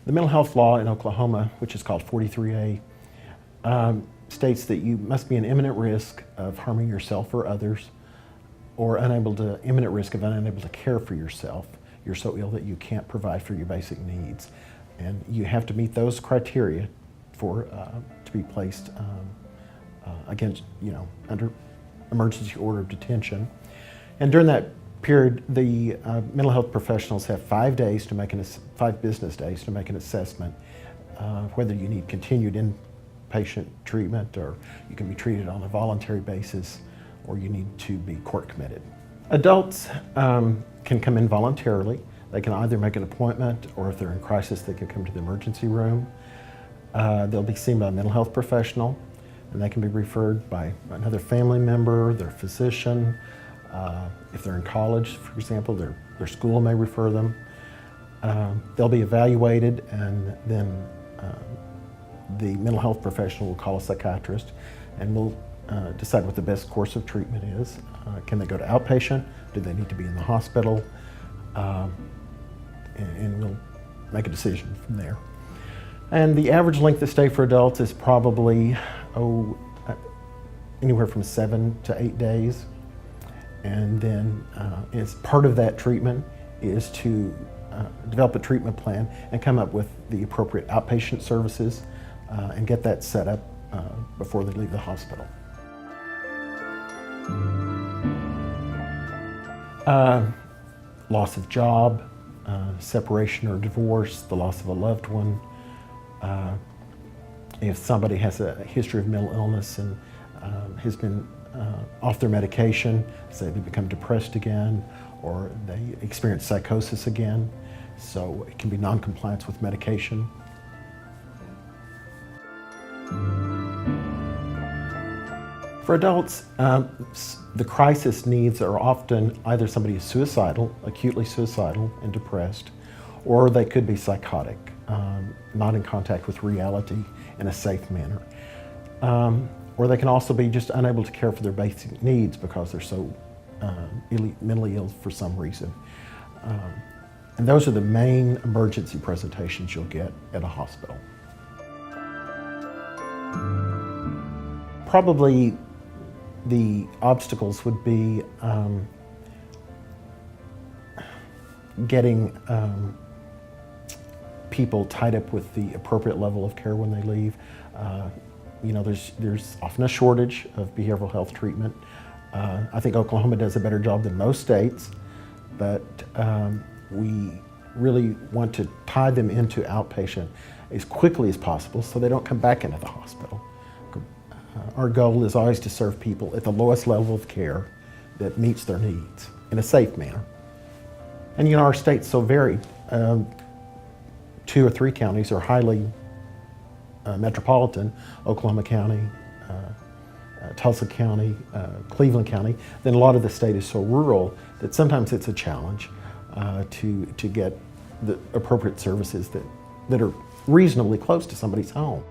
The mental health law in Oklahoma, which is called 43A, states that you must be in imminent risk of harming yourself or others, or imminent risk of unable to care for yourself. You're so ill that you can't provide for your basic needs. And you have to meet those criteria to be placed under emergency order of detention. And during that period, the mental health professionals have 5 business days to make an assessment whether you need continued inpatient treatment, or you can be treated on a voluntary basis, or you need to be court committed. Adults can come in voluntarily. They can either make an appointment, or if they're in crisis, they can come to the emergency room. They'll be seen by a mental health professional, and they can be referred by another family member, their physician. If they're in college, for example, their school may refer them. They'll be evaluated, and then the mental health professional will call a psychiatrist, and will decide what the best course of treatment is. Can they go to outpatient? Do they need to be in the hospital? And we'll make a decision from there. And the average length of stay for adults is probably anywhere from 7 to 8 days. And then as part of that treatment is to develop a treatment plan and come up with the appropriate outpatient services and get that set up before they leave the hospital. Loss of job, separation or divorce, the loss of a loved one. If somebody has a history of mental illness and has been off their medication, say they become depressed again, or they experience psychosis again, so it can be non-compliance with medication. For adults, the crisis needs are often either somebody is suicidal, acutely suicidal and depressed, or they could be psychotic, not in contact with reality in a safe manner. Or they can also be just unable to care for their basic needs because they're so mentally ill for some reason. And those are the main emergency presentations you'll get at a hospital. Probably the obstacles would be getting people tied up with the appropriate level of care when they leave. There's often a shortage of behavioral health treatment. I think Oklahoma does a better job than most states, but we really want to tie them into outpatient as quickly as possible so they don't come back into the hospital. Our goal is always to serve people at the lowest level of care that meets their needs in a safe manner. And our state's so varied. 2 or 3 counties are highly metropolitan: Oklahoma County, Tulsa County, Cleveland County. Then a lot of the state is so rural that sometimes it's a challenge to get the appropriate services that are reasonably close to somebody's home.